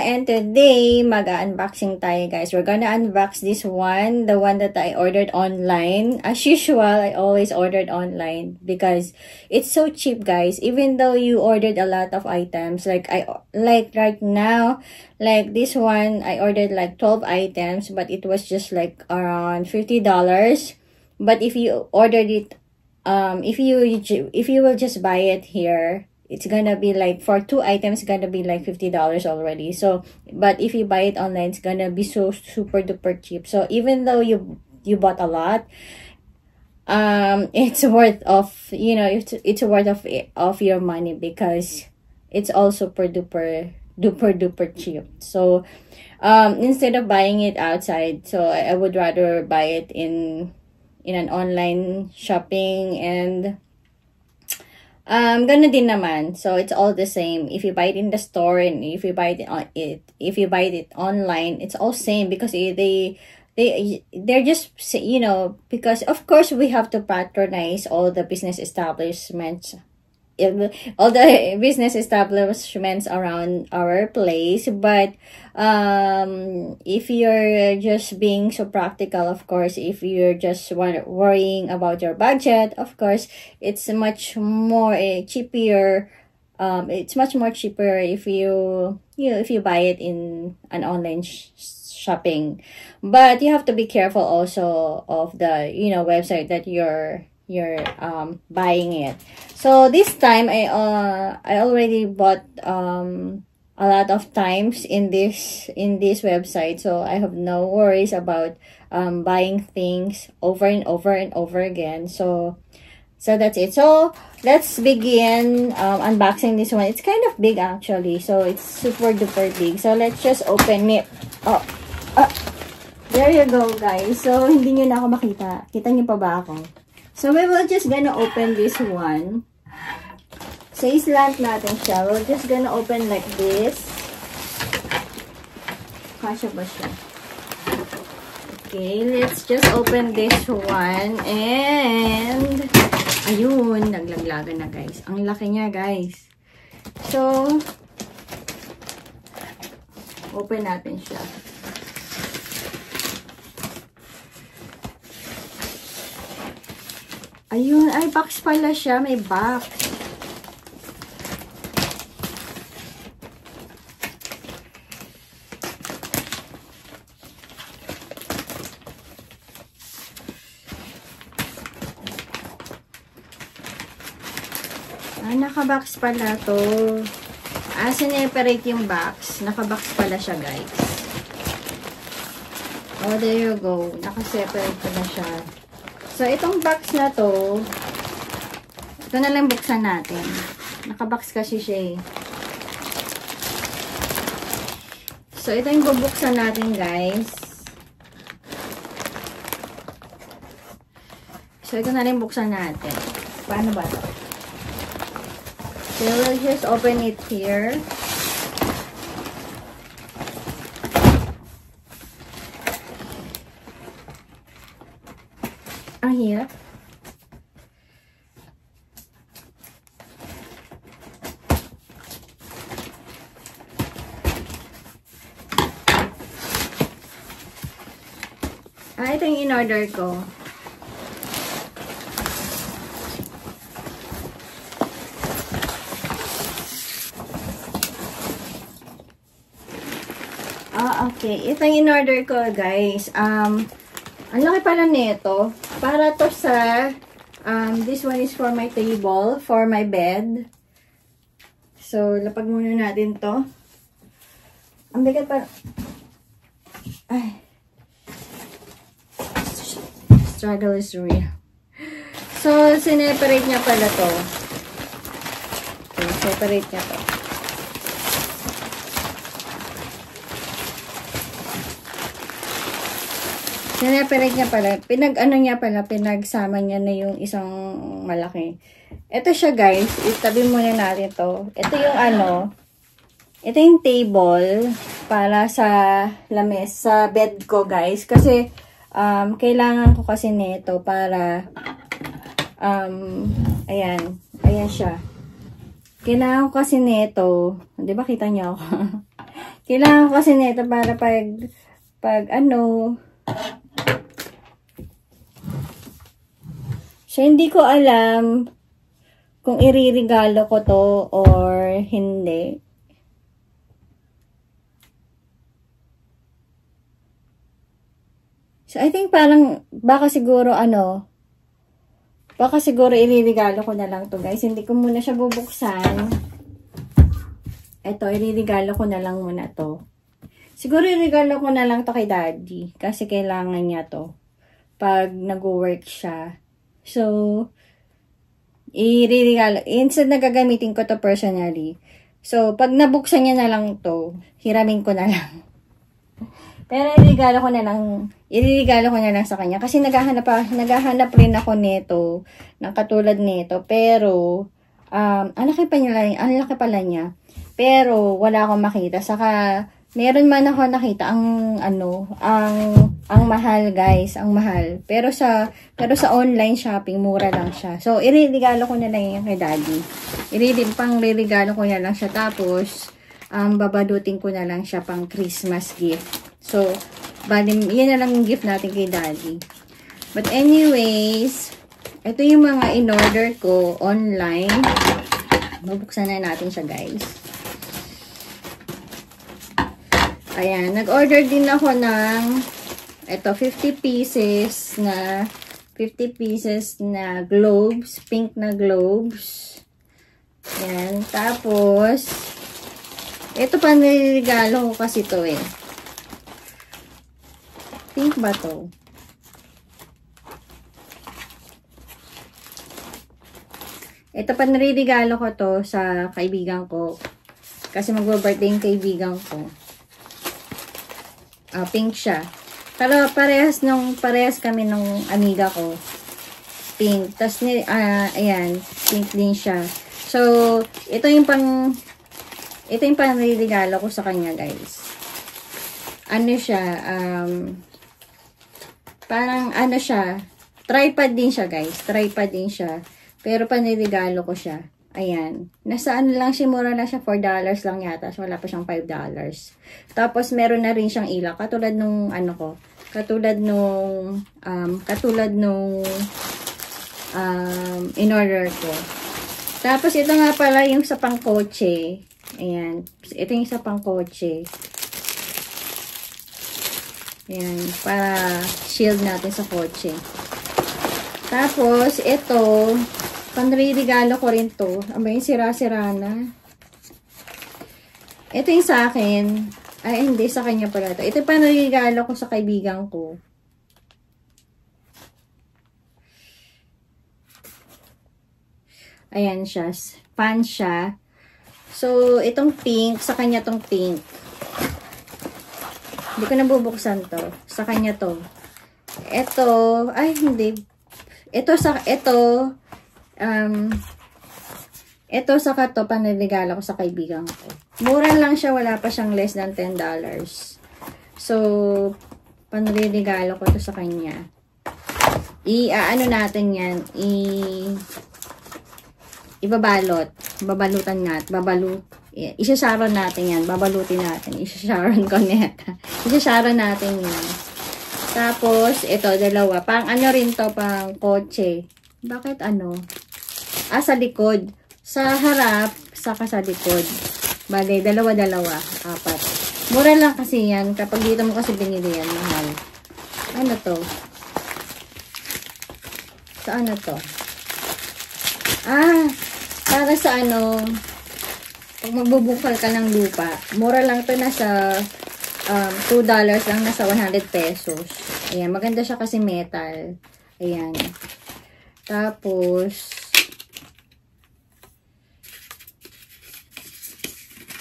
and today, mag-unboxing tayo, guys. We're gonna unbox this one, the one that I ordered online. As usual, I always ordered online because it's so cheap, guys. Even though you ordered a lot of items, like right now, like this one, I ordered like 12 items, but it was just like around $50. But if you ordered it, if you will just buy it here, it's gonna be like, for 2 items, gonna be like $50 already. So, but if you buy it online, it's gonna be so super duper cheap. So even though you bought a lot, it's worth of, you know, it's worth of your money, because it's all super duper cheap. So instead of buying it outside, so I would rather buy it in an online shopping. And ganun din naman. So it's all the same. If you buy it in the store and if you buy it online, it's all same, because they're just, you know, because of course we have to patronize all the business establishments around our place. But if you're just being so practical, of course, if you're just worrying about your budget, of course, it's much more cheaper. It's much more cheaper if you buy it in an online shopping. But you have to be careful also of the, you know, website that you're buying it. So this time I already bought a lot of times in this website, so I have no worries about buying things over and over again. So that's it. So let's begin unboxing this one. It's kind of big actually, so it's super duper big. So let's just open it. There you go, guys. So hindi nyo na ako makita. Kita nyo pa ba ako? So we will just gonna open this one. So islant natin siya. We're just gonna open like this. Kasya ba siya? Okay, let's just open this one. And ayun, naglaglagan na, guys. Ang laki niya, guys. So open natin siya. Ayun, ay box pala siya, may box. Naka-box pala to. Sineperate yung box. Naka-box pala siya, guys. Oh, there you go. Naka-separate pala siya. So, itong box na to, ito na lang buksan natin. Naka-box kasi siya eh. So, ito yung bubuksan natin, guys. So, ito na lang buksan natin. Paano ba ito? So, we'll just open it here. Ang hirap. Ito yung in-order ko. Okay. Ito yung in-order ko, guys. Ang laki pala nito. Para to sa, this one is for my table, for my bed. So, lapag muna natin to. Ang bigat pa. Ay. Struggle is real. So, sineperate niya pala to. Okay, separate niya to. Sineperate niya pala. Pinagsama niya na yung isang malaki. Ito siya, guys. Itabi muna natin to. Ito yung ito yung table para sa lames, sa bed ko, guys. Kasi, kailangan ko kasi nito para, ayan. Ayan siya. Kailangan ko kasi nito. Di ba kita niyo ako? Kailangan ko kasi nito para pag ano. So, hindi ko alam kung iririgalo ko to or hindi. So, I think parang, baka siguro iririgalo ko na lang to guys. Hindi ko muna siya bubuksan. Ito, iririgalo ko na lang muna to. Siguro iririgalo ko na lang to kay daddy. Kasi kailangan niya to. Pag nag-work siya. So, iririgalo. Instead na gagamitin ko to personally. So, pag nabuksan niya na lang to, hiramin ko na lang. Pero iririgalo ko na lang sa kanya. Kasi naghahanap rin ako nito, ng katulad nito. Pero, ang laki pala niya. Pero, wala akong makita. Saka, meron man ako nakita ang mahal guys, ang mahal. Pero sa online shopping, mura lang siya. So, iririgalo ko na lang yan kay daddy. Ririgalo ko na lang siya. Tapos, babadutin ko na lang siya pang Christmas gift. So, yan na lang yung gift natin kay daddy. But anyways, ito yung mga in-order ko online. Mabuksan na natin siya guys. Ayan, nag-order din ako ng ito 50 pieces na globes, pink na globes. Ayan, tapos ito pa niregalo ko kasi to eh. Pink ba to? Ito pa niregalo ko to sa kaibigan ko. Kasi magbo-birthday yung kaibigan ko. Pink siya. Pero parehas kami nung amiga ko. Pink. Tapos, ayan, pink din siya. So, ito yung panregalo ko sa kanya, guys. Ano siya, parang ano siya, tripod din siya, guys. Tripod din siya. Pero panregalo ko siya. Ayan. Nasa ano lang siya, mura lang siya, $4 lang yata. So, wala pa siyang $5. Tapos, meron na rin siyang ilaw. Katulad nung, katulad nung in-order ko. Tapos, ito nga pala yung sa pangkotse. Ayan. Ito yung sa pangkotse. Ayan. Para shield natin sa kotse. Tapos, ito, panregalo ko rin to. Yung sira-sira na. Ito yung sa akin. Ay, hindi. Sa kanya pala to. Ito yung panregalo ko sa kaibigan ko. Ayan siya. Fan siya. So, itong pink. Sa kanya tong pink. Hindi ko nabubuksan to. Sa kanya to. Ito. Ay, hindi. Ito saka to, panregalo ko sa kaibigan ko. Mura lang siya, wala pa siyang less than $10. So, panregalo ko to sa kanya. Ano natin yan, ibabalot. Babalutan natin, isa-sharon natin yan, babalutin natin, isa-sharon ko neta. Isa-sharon natin yan. Tapos, ito, dalawa. Pang ano rin to, pang kotse. Bakit ano? Sa likod. Sa harap, saka sa likod. Bagay, dalawa-dalawa. 4. Mura lang kasi yan. Kapag dito mo kasi binili yan, mahal. Ano to? Sa ano to? Para sa ano, pag magbubukal ka ng lupa, mura lang to, nasa $2 lang, nasa 100 pesos. Ayan, maganda siya kasi metal. Ayan. Tapos,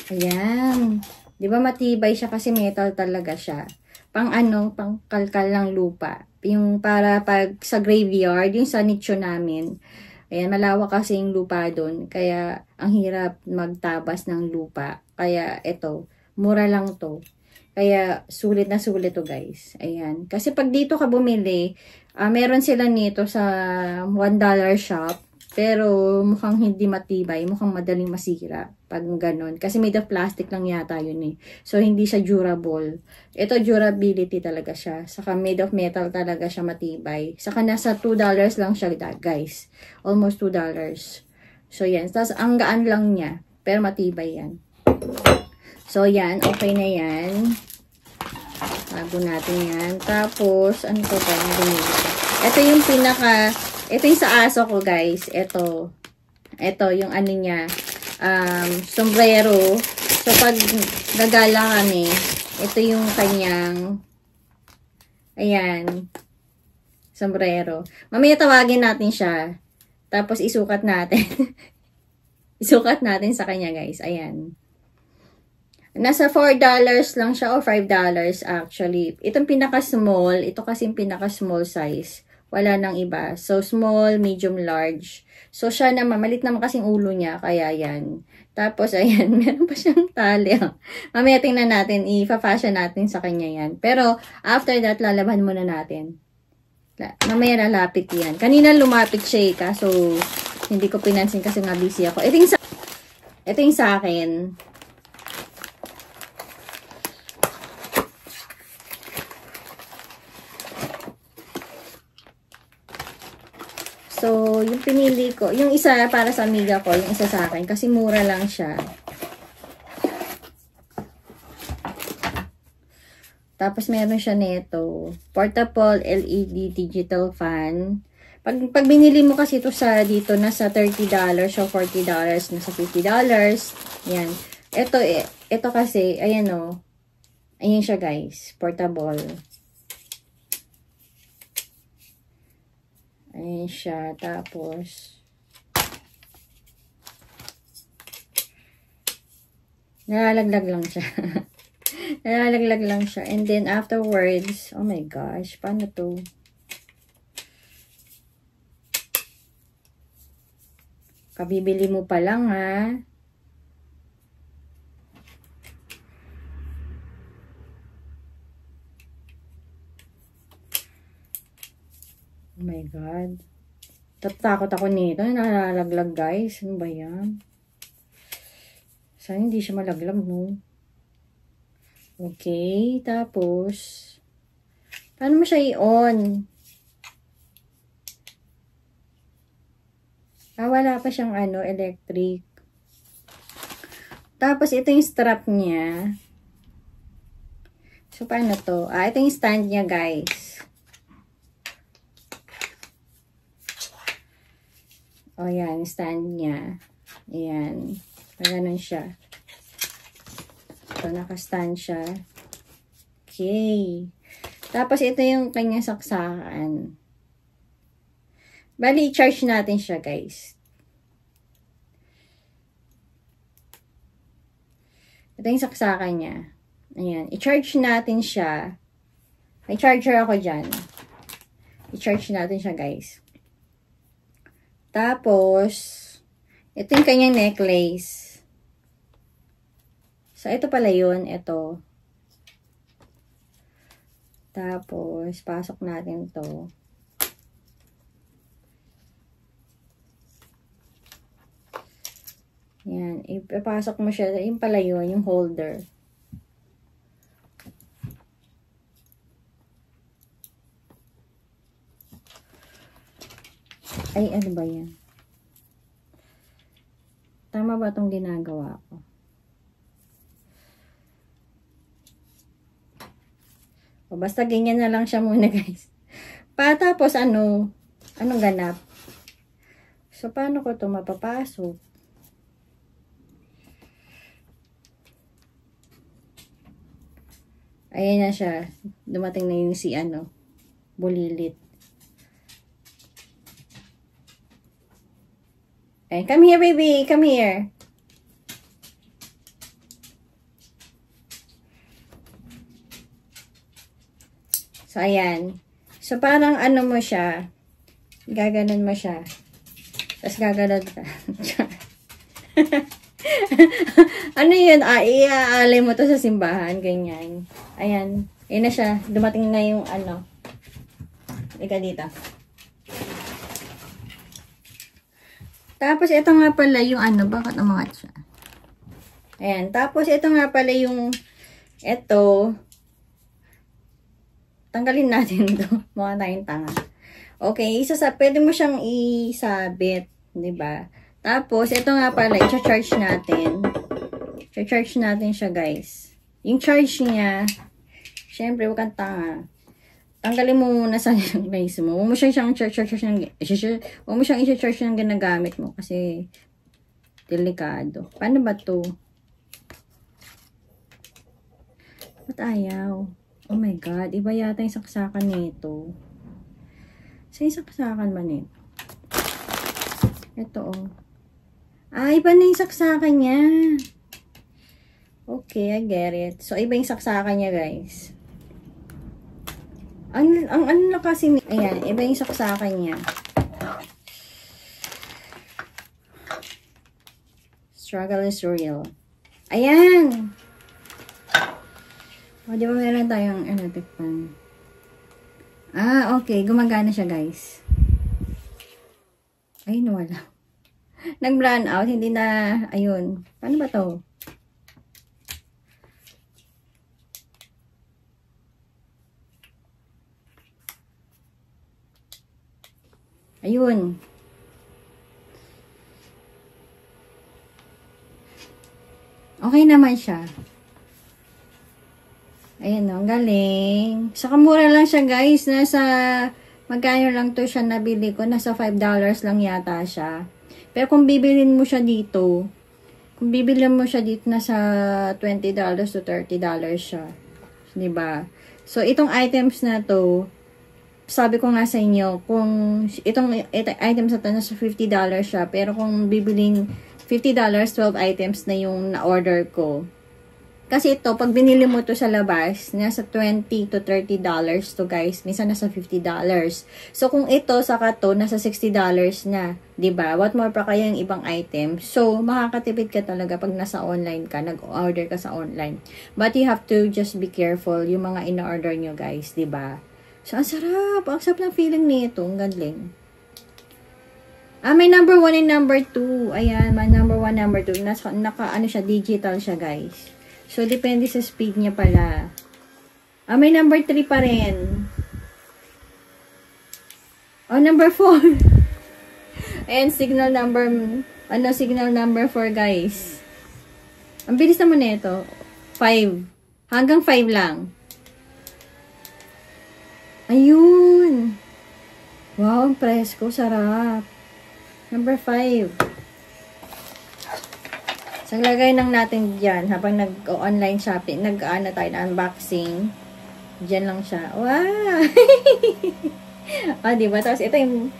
ayan. Di ba matibay siya kasi metal talaga siya. Pang ano, pang kalkal ng lupa. Yung para pag sa graveyard, yung sa nicho namin. Ayan, malawak kasi yung lupa doon. Kaya, ang hirap magtabas ng lupa. Kaya, ito, mura lang to. Kaya, sulit na sulit to guys. Ayan. Kasi pag dito ka bumili, meron sila nito sa $1 shop. Pero, mukhang hindi matibay. Mukhang madaling masira. Pag ganun. Kasi made of plastic lang yata yun eh. So, hindi siya durable. Ito, durability talaga siya. Saka made of metal talaga siya, matibay. Saka nasa $2 lang siya, guys. Almost $2. So, yan. Tapos, ang gaan lang niya. Pero matibay yan. So, yan. Okay na yan. Bago natin yan. Tapos, ano to ba? Ito yung pinaka, ito yung sa aso ko, guys. Ito yung ano niya. Sombrero. So, pag gagala kami, ito yung kanyang, ayan, sombrero. Mamaya tawagin natin siya. Tapos, isukat natin. Isukat natin sa kanya, guys. Ayan. Nasa $4 lang siya o $5 actually. Itong pinaka-small, ito kasi yung pinaka-small size. Wala nang iba. So, small, medium, large. So, siya naman, malit naman kasing ulo niya, kaya yan. Tapos, ayan, meron pa siyang tali. Mamaya tingnan natin, i-fashion natin sa kanya yan. Pero, after that, lalaban muna natin. Mamaya lalapit yan. Kanina lumapit siya eh, kaso hindi ko pinansin kasi nga busy ako. Ito yung sa akin. So, yung pinili ko, yung isa para sa amiga ko, yung isa sa akin, kasi mura lang siya. Tapos, meron siya nito, portable LED digital fan. Pag binili mo kasi ito sa dito, nasa $30 o $40, nasa $50. Yan. Ito kasi, ayan o. Ayan siya guys, portable. Ayan siya. Tapos, nalalaglag lang siya. Nalalaglag lang siya. And then, afterwards, oh my gosh, paano to? Kabibili mo pa lang, ha? Oh my God. Tatakot ako nito. Nalalaglag, guys. Ano ba yan? Sana hindi siya malaglag, no? Okay. Tapos, paano mo siya i-on? Wala pa siyang electric. Tapos, ito yung strap niya. So, paano to? Ito yung stand niya, guys. O, yan. Stand niya. Ayan. Ganun siya. So, naka-stand siya. Okay. Tapos, ito yung kanyang saksakan. Bali, i-charge natin siya, guys. Ito yung saksakan niya. Ayan. I-charge natin siya. May charger ako dyan. I-charge natin siya, guys. Tapos, ito yung kanyang necklace. So, ito pala yun. Ito. Tapos, pasok natin to. Yan. Ipapasok mo siya. Yung pala yun. Yung holder. Ay, ano ba yan? Tama ba itong ginagawa ko? O, basta ganyan na lang siya muna, guys. Tapos, anong ganap? So, paano ko ito mapapasok? Ayan na siya. Dumating na yung bulilit. Ay, come here, baby. Come here. So, ayan. So, parang mo siya. Gaganon mo siya. Tapos, gaganon ka. Ano yun? Iaalay mo to sa simbahan. Ganyan. Ayan. Ayan na siya. Dumating na yung Ika dito. Tapos, ito nga pala yung bakit umangat siya? Ayan. Tapos, ito nga pala yung, ito, tanggalin natin ito. Mukha tayong tanga. Okay, pwede mo siyang isabit, 'di ba? Tapos, ito nga pala, i-charge natin. I-charge natin siya, guys. Yung charge niya, syempre, huwag kang tanga. Tanggalin mo muna sa base mo. Huwag mo siyang i-charge ng ginagamit mo kasi delikado. Paano ba to? Ba't ayaw? Oh my God, iba yata yung saksakan nito. Sa yung saksakan ba nito? Ito oh. Ah, iba na yung saksakan niya. Okay, I get it. So, iba yung saksakan niya, guys. Ang ano na kasi, ayan, iba yung saksakan niya. Struggle is real. Ayan! O, di ba meron tayong, tikpan? Ah, okay. Gumagana siya, guys. Ay, nawala. Nag-brown out. Hindi na, ayun. Paano ba to? Ayun. Okay naman siya. Ayan o, galing. Saka mura lang siya, guys. Nasa, magkano lang to siya nabili ko. Nasa $5 lang yata siya. Pero kung bibilin mo siya dito, nasa $20 to $30 siya. Diba? So, itong items na to, sabi ko nga sa inyo, kung itong items na to, nasa $50 siya. Pero kung bibilin $50, 12 items na yung na-order ko. Kasi ito, pag binili mo to sa labas, nasa $20 to $30 to, guys. Minsan nasa $50. So, kung ito, saka to, nasa $60 na. Diba? What more pa kaya yung ibang item? So, makakatipid ka talaga pag nasa online ka, nag-order ka sa online. But you have to just be careful yung mga in-order nyo, guys. Diba? So, ang sarap. Ang sarap ng feeling nito. Ang galing. Ah, may number 1 and number 2. Ayan, may number 1, number 2. Ano siya, digital siya, guys. So, depende sa speed niya pala. Ah, may number 3 pa rin. Oh, number 4. Ayan, signal number 4, guys. Ang bilis naman nito. 5. Hanggang 5 lang. Ayun. Wow, ang presko. Sarap. Number 5. So, lagay lang natin dyan habang nag-online shopping, nag-ano tayo na unboxing. Dyan lang siya. Wow! Ah, diba? Tapos, ito yung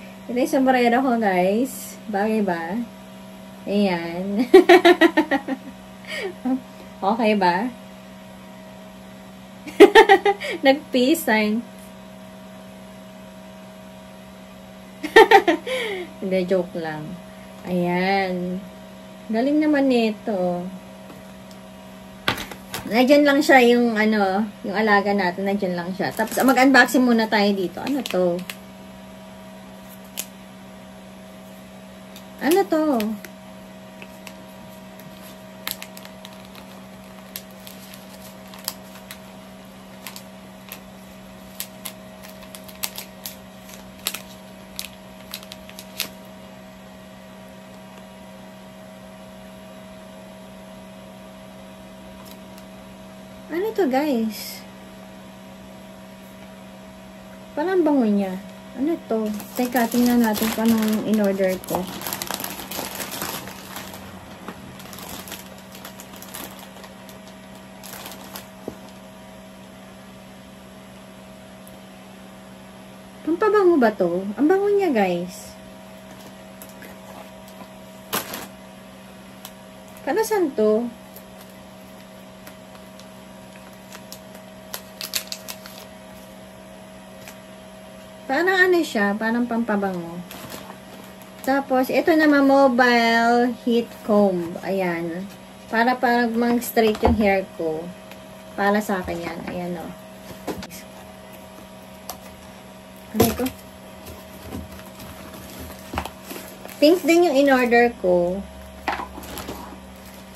sombrero ko, guys. Bagay ba? Ayan. Okay ba? Nag-peace sign. Hindi, joke lang. Ayan. Galing naman nito. Nandiyan lang siya yung yung alaga natin. Nandiyan lang siya. Tapos, mag-unboxing muna tayo dito. Ano to? Ano to? Ano to, guys? Parang bango niya. Ano to? Teka, tingnan natin kung anong in-order ko. Pampabango ba to? Ang bango niya, guys. Para saan to? Parang ano siya, parang pampabango. Tapos, ito naman, mobile heat comb. Ayan. Para mag-straight yung hair ko. Para sa akin yan. Ayan o. Ano ito? Pink din yung in-order ko.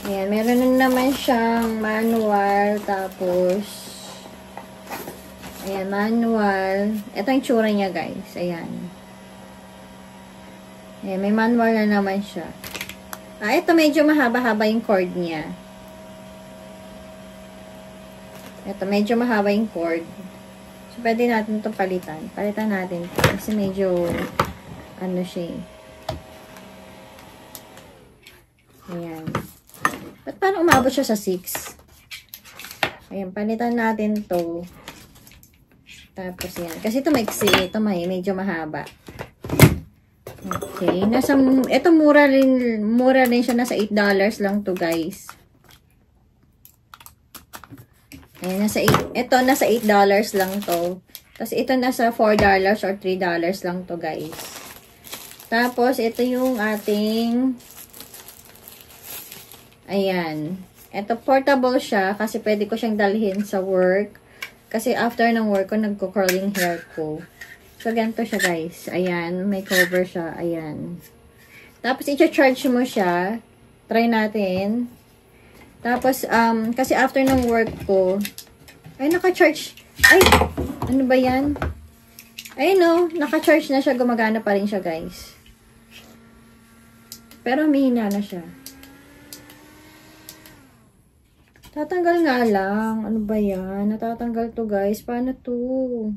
Ayan, meron na naman siyang manual, tapos, ayan, manual. Ito yung tsura niya, guys. Ayan. Ayan, may manual na naman siya. Ito medyo mahaba-haba yung cord niya. Ito, medyo mahaba yung cord. So, pwede natin ito palitan. Palitan natin ito. Kasi medyo, ano siya. Ayan. Ba't parang umabot siya sa 6? Ayan, palitan natin to. Tapos yan. Kasi ito maiksi. Ito medyo mahaba. Okay. Ito mura rin siya. Nasa $8 lang to, guys. Ayan, nasa $8 lang to. Tapos ito nasa $4 or $3 lang to, guys. Tapos ito yung ating, ayan. Ito portable siya kasi pwede ko siyang dalhin sa work. Kasi after ng work ko, nagko-curling hair ko. So, ganito siya, guys. Ayan, may cover siya. Ayan. Tapos, i-charge mo siya. Try natin. Tapos, kasi after ng work ko, ay, naka-charge. Ay, ano ba yan? Ay, no, naka-charge na siya. Gumagana pa rin siya, guys. Pero, mahina na siya. Tatanggal nga lang. Ano ba yan? Natatanggal to, guys. Paano to?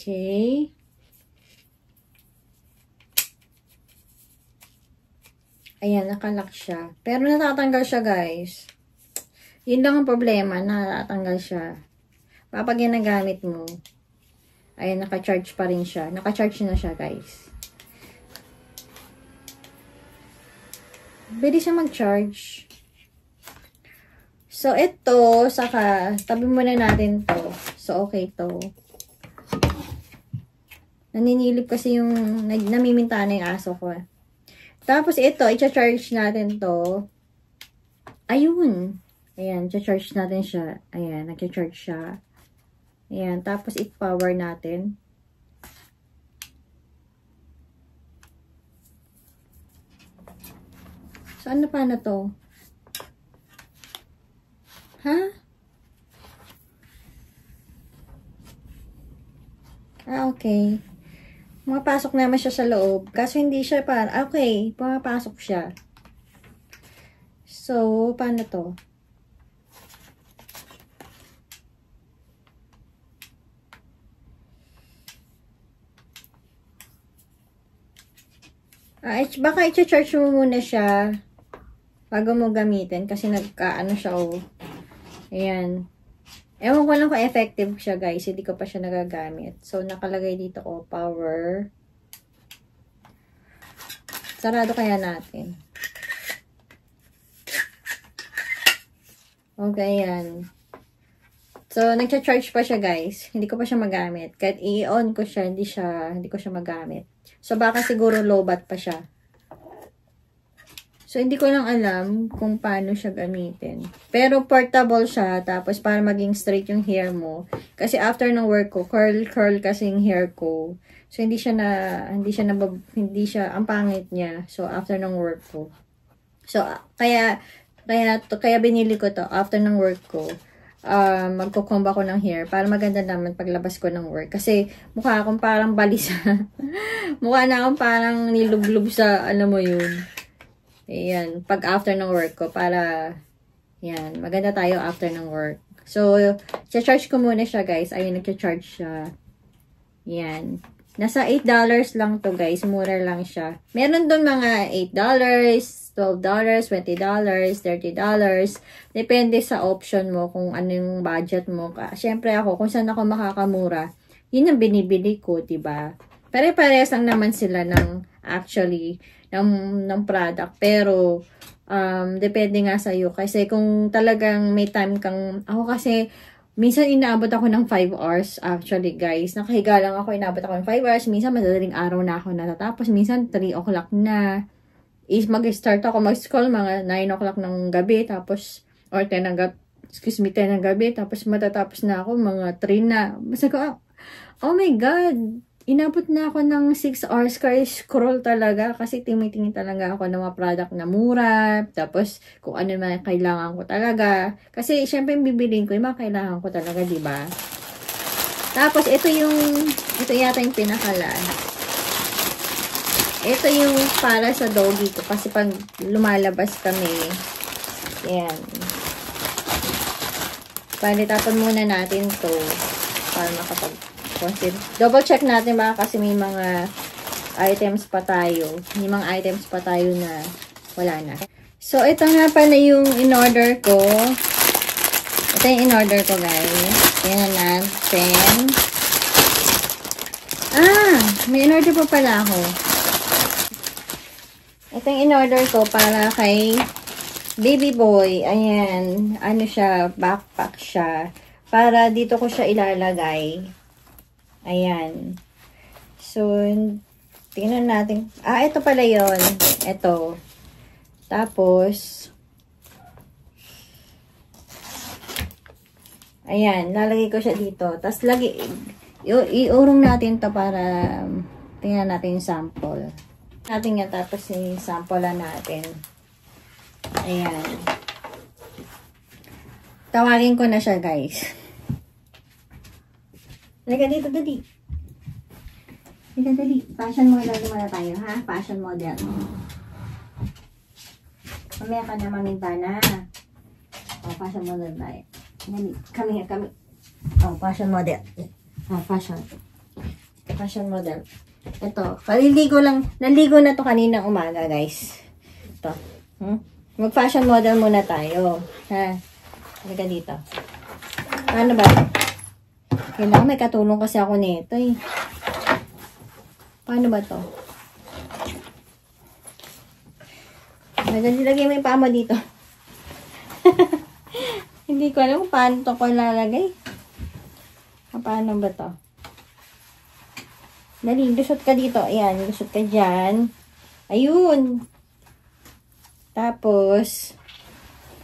Okay. Ayan, nakalock siya. Pero natatanggal siya, guys. Yun lang ang problema, natatanggal siya. Kapag ginagamit mo, ayan, naka-charge pa rin siya. Naka-charge na siya, guys. Pwede siya mag-charge. So, ito, saka, tabi muna natin to. So, okay to. Naninilip kasi yung, namiminta na yung aso ko. Tapos, ito, i-charge natin to. Ayun. Ayan, i-charge natin siya. Ayan, nag-charge siya. Ayan, tapos i-power natin. So, ano pa na to? Ha? Okay. Pumapasok naman siya sa loob. Kaso hindi siya okay, pumapasok siya. So, paano to? Baka i-charge mo muna siya bago mo gamitin kasi nagkaano siya, oh. Ayan. Ewan ko lang kung effective siya, guys. Hindi ko pa siya nagagamit. So, nakalagay dito, oh, power. Sarado kaya natin. Okay, yan. So, nagcha-charge pa siya, guys. Hindi ko pa siya magamit. Kahit i-on ko siya, hindi ko siya magamit. So, baka siguro low-bat pa siya. So, hindi ko lang alam kung paano siya gamitin. Pero, portable siya. Tapos, para maging straight yung hair mo. Kasi, after ng work ko, curl kasi yung hair ko. So, hindi siya, ang pangit niya. So, after ng work ko. So, kaya binili ko to after ng work ko. Magkukomb ako ng hair para maganda naman paglabas ko ng work. Kasi mukha akong parang balisa. Mukha na akong parang nilublob sa, alam mo yun. Ayan, pag after ng work ko para, yan, maganda tayo after ng work. So, charge ko muna siya, guys. Ayun, nag-charge siya. Yan. Nasa $8 lang to, guys. Mura lang siya. Meron doon mga $8, $12, $20, $30. Depende sa option mo kung ano yung budget mo. Siyempre ako, kung saan ako makakamura, yun ang binibili ko, diba? Pare-parehas lang naman sila actually, ng product. Pero, depende nga sa'yo. Kasi kung talagang may time kang, ako kasi, Minsan inaabot ako ng 5 hours actually guys. Nakahiga lang ako, inaabot ako ng 5 hours. Minsan madaling araw na ako natatapos. Minsan 3 o'clock na. Mag-start ako mag-scroll mga 9 o'clock ng gabi. Tapos, or 10 ng gabi. 10 ng gabi. Tapos matatapos na ako mga 3 na. Basta ko, oh my God. Inabot na ako ng 6 hours kaya scroll talaga kasi timitingin talaga ako ng mga product na mura, tapos kung ano man kailangan ko talaga. Kasi syempre bibiliin ko yung mga kailangan ko talaga, di ba? Tapos ito yata yung pinaka-last. Ito yung para sa doggy ko kasi pag lumalabas kami, yan. Palitapon muna natin to para double check natin baka kasi may mga items pa tayo. May mga items pa tayo na wala na. So, ito nga pala yung in-order ko. Ito yung in-order ko, guys. Tingnan natin. May in-order pa pala ako. Ito yung in-order ko para kay baby boy. Ayan. Ano siya? Backpack siya. Para dito ko siya ilalagay. Ayan. So, tingnan natin. Ito pala yon. Ito. Tapos, ayan. Lalagay ko siya dito. Tapos, iurong natin to para tingnan natin yung sample. Natin yan. Tapos, i-sample natin. Ayan. Tawagin ko na siya, guys. Halika dito, dali. Halika, dali. Fashion model muna tayo, ha? Fashion model. Mamaya ka na mamintana. Fashion model tayo. Dali. Kami. Fashion model. Fashion model. Ito. Naligo na to kaninang umaga, guys. Ito. Mag-fashion model muna tayo. Ha? Halika dito. Ano ba? Kailangan may katulong kasi ako nito eh. Paano ba to? Lagay mo yung paa mo dito. Hindi ko alam kung paano to ko lalagay. Paano ba to? Dali, lusot ka dito. Ayan, lusot ka dyan. Ayun. Tapos,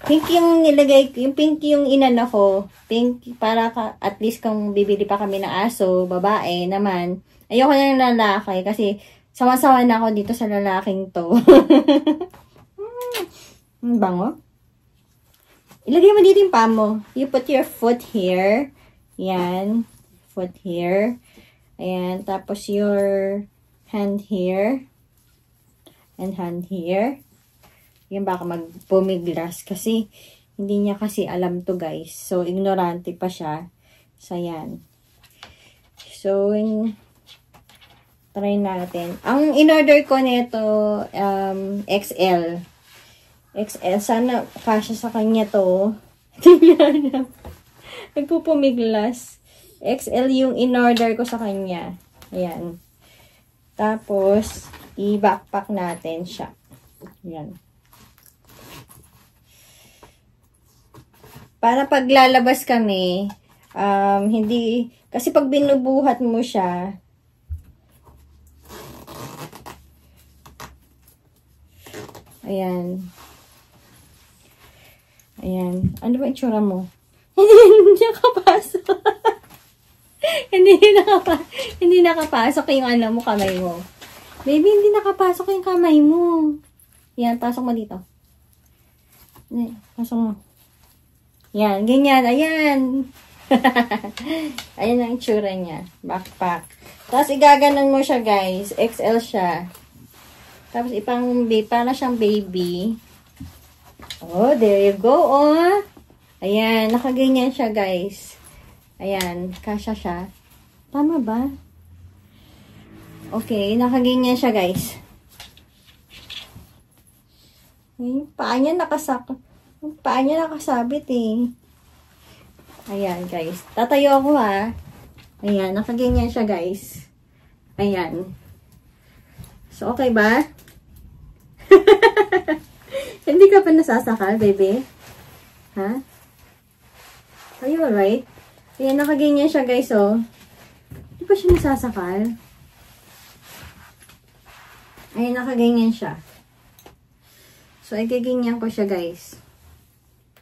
pink yung nilagay, yung pink yung inano ko. Pink, para at least kung bibili pa kami ng aso, babae naman. Ayoko na ng lalaki kasi sawa-sawa na ako dito sa lalaking to. Bango. Ilagay mo dito yung paa mo. You put your foot here. Yan. Foot here. Ayan. Tapos your hand here. And hand here. Yan baka magpumiglas kasi hindi niya kasi alam to guys. So, ignorante pa siya. So, yan. So, try natin. Ang in-order ko nito, XL. XL. Sana kasya sa kanya to. Tingnan niya. Nagpupumiglas. XL yung in-order ko sa kanya. Ayan. Tapos, i-backpack natin siya. Ayan. Para pag lalabas kami, hindi, kasi pag binubuhat mo siya, ayan. Ayan. Ano ba itsura mo? Hindi nakapasok. Hindi nakapasok yung ano mo, kamay mo. Baby, hindi nakapasok yung kamay mo. Yan, pasok mo dito. Pasok mo. Yan, ganyan. Ayan. Ayan ang itsura niya. Backpack. Tapos, igaganon mo siya, guys. XL siya. Tapos, para siyang baby. Oh, there you go, oh. Ayan, nakaganyan siya, guys. Ayan, kasya siya. Tama ba? Okay, nakaganyan siya, guys. Yung paa niya nakasabit eh. Ayan, guys. Tatayo ako ha. Ayan, nakaganyan siya, guys. Ayan. So, okay ba? Hindi ka pa nasasakal, baby? Ha? Are you alright? Ayan, nakaganyan siya, guys, oh. Di ba siya nasasakal? Ayan, nakaganyan siya. So, igaganyan ko siya, guys.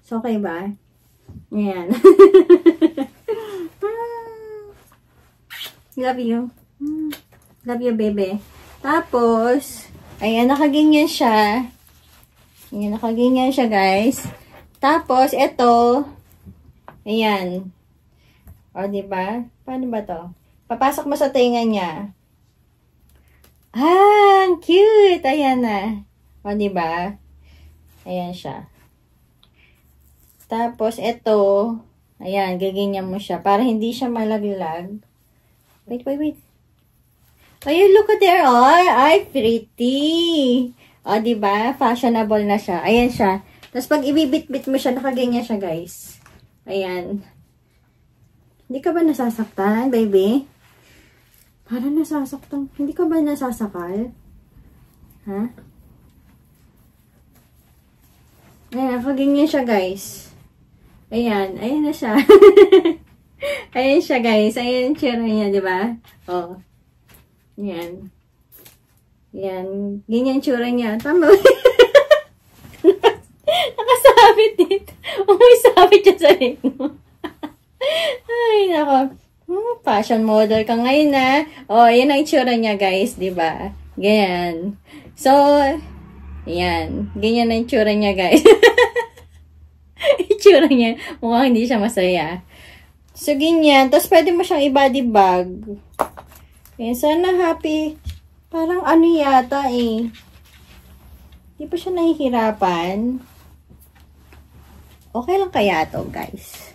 So, okay ba? Ayan. Love you. Love you, baby. Tapos, ayan, nakaganyan siya. Ayan, nakaganyan siya, guys. Tapos, ito, ayan. O, diba? Paano ba to? Papasok mo sa tinga niya. Ah, cute! Ayan na. O, diba? Ayan siya. Tapos, ito, ayan, gaganyan mo siya para hindi siya malaglag. Wait. Oh, you look at there. Oh, ay, pretty. O, diba? Fashionable na siya. Ayan siya. Tapos, pag ibibit-bit mo siya, nakaganyan siya, guys. Ayan. Hindi ka ba nasasaktan, baby? Parang nasasaktan. Hindi ka ba nasasakal? Ha? Ayan, nakaganyan siya, guys. Ayan. Ayan na siya. Ayan siya, guys. Ayan yung tsura niya, diba? Oh. Ayan. Ayan. Ganyan tsura niya. Tama. Nakasabit dito. May sabit siya sa rin mo. Ay, nako. Fashion model ka ngayon, na. Oh, ayan ang itsura niya, guys. Diba? Ganyan. So, ayan. Ganyan ang itsura niya, guys. Itsura niya. Mukhang hindi siya masaya. So, ganyan. Tapos, pwede mo siyang i-body bag. Ayan, sana happy. Parang ano yata, eh. Di pa siya nahihirapan. Okay lang kaya to, guys.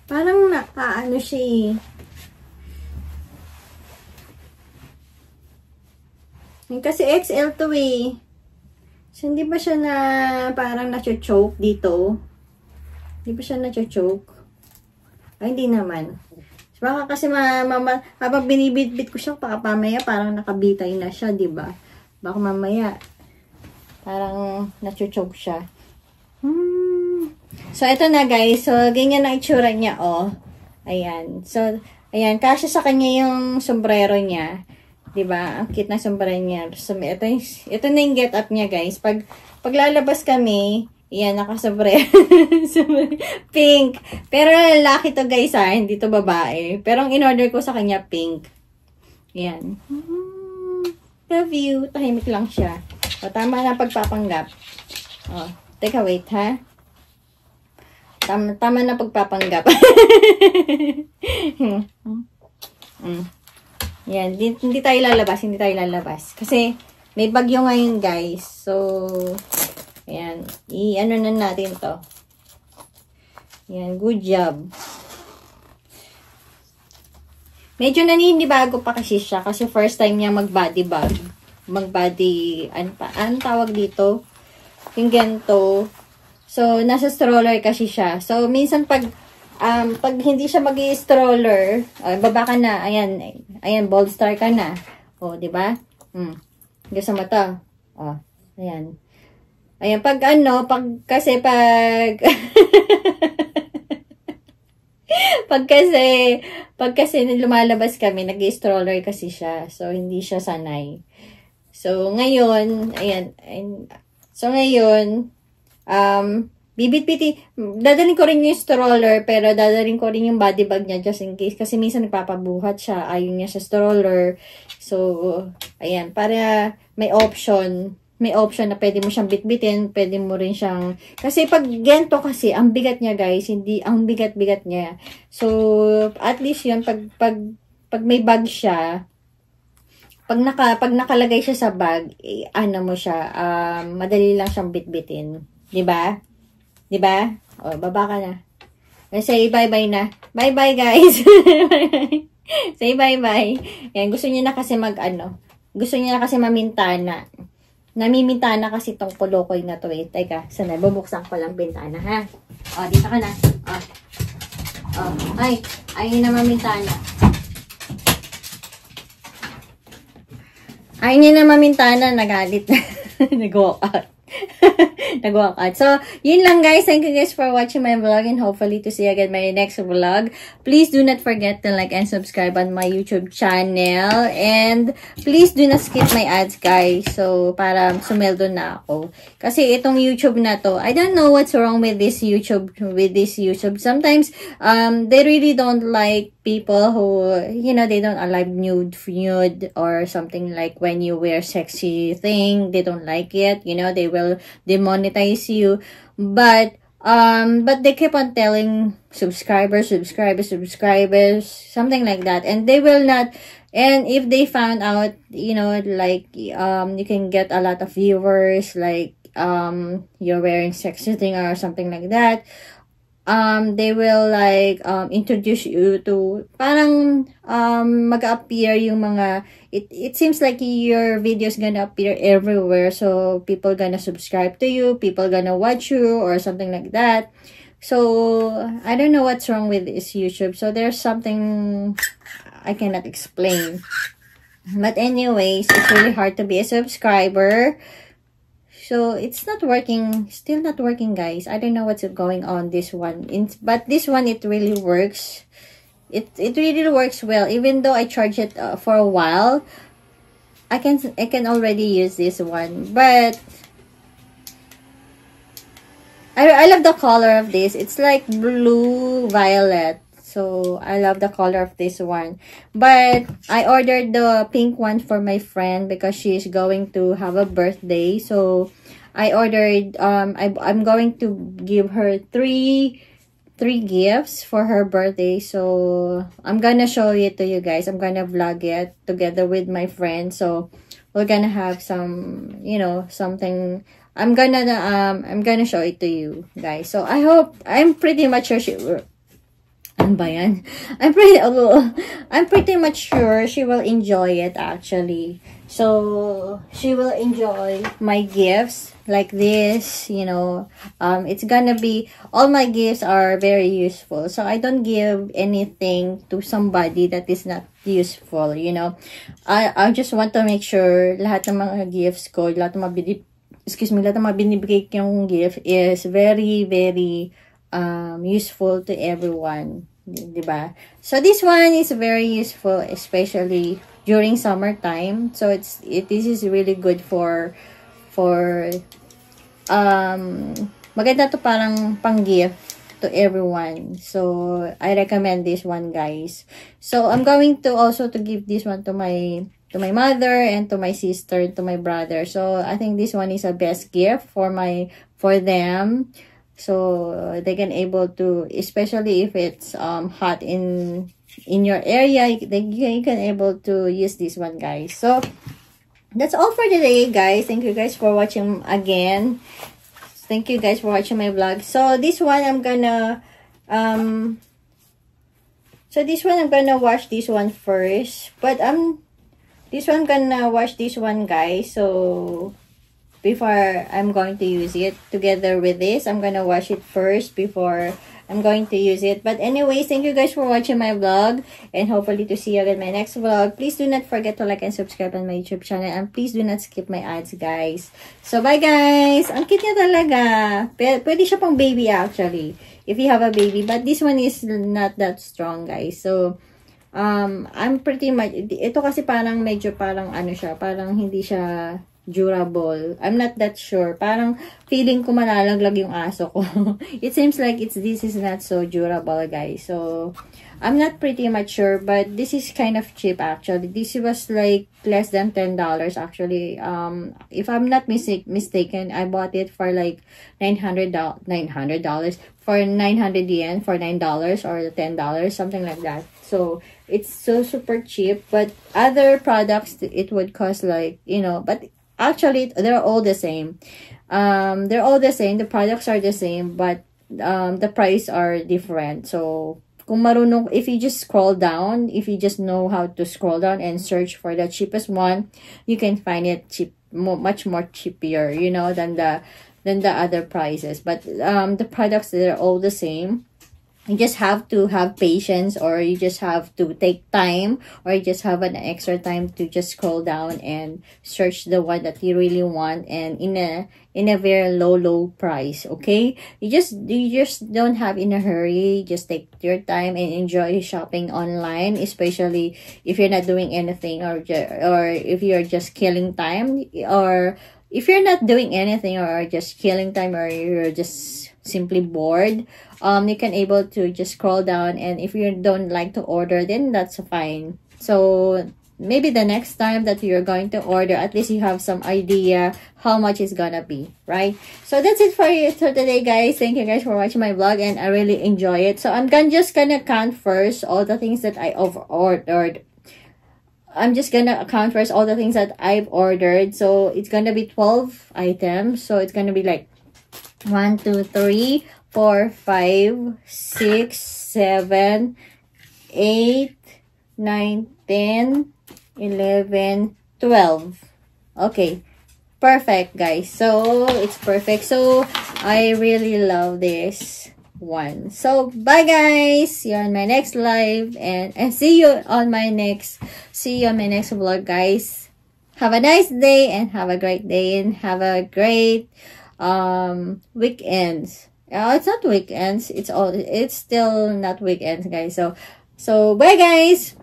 Parang nakaano siya eh. Kasi XL to eh. So, hindi ba siya na parang na-choke dito? Hindi ba siya na-choke? Ay, hindi naman. Baka kasi habang binibit-bit ko siya, pamaya parang nakabitay na siya, diba? Baka mamaya parang na-choke siya. So, ito na, guys. So, ganyan ang itsura niya, oh. Ayan. So, ayan. Kasya sa kanya yung sombrero niya. Diba? Ang cute na sombrero niya. So, ito na yung get up niya, guys. Paglalabas kami, ayan, nakasombrero. Pink. Pero lalaki to, guys, ha. Hindi to babae. Pero ang in-order ko sa kanya, pink. Ayan. Love you. Tahimik lang siya. O, tama na pagpapanggap. O, teka, wait, ha. Tama na pagpapanggap. Yan, hindi tayo lalabas. Kasi, may bagyo ngayon, guys. So, ayan. I-ano na natin to. Yan, good job. Medyo naninibago pa kasi siya. Kasi first time niya mag-body bag. Mag-body, ano tawag dito? Yung ganito. So, nasa stroller kasi siya. So, minsan pag hindi siya mag-i-stroller, baba ka na, ayan, bold star ka na. O, diba? Gusto mo to? O, ayan. Ayan, kasi pag kasi lumalabas kami, nag-i-stroller kasi siya. So, hindi siya sanay. So, ngayon, ayan, dadalhin ko rin yung stroller, pero dadalhin ko rin yung body bag niya just in case. Kasi minsan nagpapabuhat siya, ayaw niya sa stroller. So, ayan, para may option na pwede mo siyang bitbitin, pwede mo rin siyang, kasi pag gento kasi, ang bigat niya, guys, hindi, ang bigat-bigat niya. So, at least yun, pag may bag siya, pag nakalagay siya sa bag, ano mo siya, madali lang siyang bitbitin. Diba? Diba? O, baba ka na. Say bye-bye na. Bye-bye, guys. Say bye-bye. Yan, gusto niya na kasi gusto niya na kasi mamintana. Namimintana kasi tong kolokoy na to eh. Teka, sana, bubuksan ko lang bintana, ha? O, dito ka na. O, ayun na mamintana. Ayun niya na mamintana, nagalit na. Nag-walk out. Nag-walkout. So, yun lang guys. Thank you guys for watching my vlog and hopefully to see you again my next vlog. Please do not forget to like and subscribe on my YouTube channel. And please do not skip my ads guys. So, para sumeldo na ako. Kasi itong YouTube na to, I don't know what's wrong with this YouTube. Sometimes, they really don't like people who, you know, they don't like nude or something like when you wear sexy thing, they don't like it, you know, they will demonetize you, but they keep on telling subscribers, something like that, and they will not, and if they found out, you know, like, you can get a lot of viewers, like, you're wearing sexy thing or something like that, they will like introduce you to parang mag-appear yung mga it seems like your videos gonna appear everywhere, so people gonna subscribe to you, people gonna watch you or something like that. So I don't know what's wrong with this YouTube, so there's something I cannot explain, but anyways, it's really hard to be a subscriber. So, it's not working, still not working, guys. I don't know what's going on this one. But this one, it really works. It really works well. Even though I charge it for a while, I can already use this one. But, I love the color of this. It's like blue-violet. So, I love the color of this one. But, I ordered the pink one for my friend because she's going to have a birthday. So, I ordered, I'm going to give her three gifts for her birthday. So, I'm gonna show it to you guys. I'm gonna vlog it together with my friend. So, we're gonna have some, you know, something. I'm gonna show it to you guys. So, I'm pretty much sure I'm pretty much sure she will enjoy it actually. So she will enjoy my gifts like this, you know. It's gonna be, all my gifts are very useful. So I don't give anything to somebody that is not useful, you know. I just want to make sure lahat ng mga gifts ko, lahat ng mga binibigay kong gift is very, very useful to everyone, diba? So this one is very useful, especially during summertime. So this is really good for maganda to, parang pang gift to everyone. So I recommend this one, guys. So I'm going to also to give this one to my mother and to my sister, to my brother. So I think this one is a best gift for them. So they can able to, especially if it's hot in your area, you can able to use this one, guys. So that's all for today, guys. Thank you guys for watching again. Thank you guys for watching my vlog. So this one I'm gonna wash this one first, but this one gonna wash this one, guys. So before I'm going to use it together with this, I'm gonna wash it first before I'm going to use it. But anyways, thank you guys for watching my vlog, and hopefully to see you again in my next vlog. Please do not forget to like and subscribe on my YouTube channel, and please do not skip my ads, guys. So bye, guys. Ang cute niya talaga. Pwede siya pang baby actually, if you have a baby, but this one is not that strong, guys. So I'm pretty much, ito kasi parang medyo parang ano siya, parang hindi siya durable. I'm not that sure. Parang feeling ko malalaglag yung aso ko. It seems like this is not so durable, guys. So I'm not pretty much sure, but this is kind of cheap actually. This was like less than $10 actually. If I'm not mistaken, I bought it for like $900 for 900 yen, for $9 or $10, something like that. So it's so super cheap, but other products it would cost like, you know, but actually they're all the same. They're all the same, the products are the same, but the price are different. So kung marunong, if you just scroll down, if you just know how to scroll down and search for the cheapest one, you can find it cheap, much more cheaper, you know, than the other prices. But the products, they're all the same. You just have to have patience, or you just have to take time, or you just have an extra time to just scroll down and search the one that you really want, and in a very low price. Okay, you just don't have in a hurry. Just take your time and enjoy shopping online, especially if you're not doing anything, or if you're just killing time, or if you're not doing anything, or just killing time, or you're just simply bored. You can able to just scroll down, and if you don't like to order, then that's fine. So maybe the next time that you're going to order, at least you have some idea how much it's gonna be, right? So that's it for you for today, guys. Thank you guys for watching my vlog, and I really enjoy it. So I'm just gonna count first all the things that I ordered. I'm just gonna count first all the things that I've ordered. So it's gonna be 12 items. So it's gonna be like 1, 2, 3, 4, 5, 6, 7, 8, 9, 10, 11, 12. Okay, perfect, guys. So it's perfect. So I really love this one. So bye, guys. See you on my next live, and see you on my next vlog, guys. Have a nice day, and have a great day, and have a great weekends. It's not weekends, it's still not weekends, guys. So bye, guys.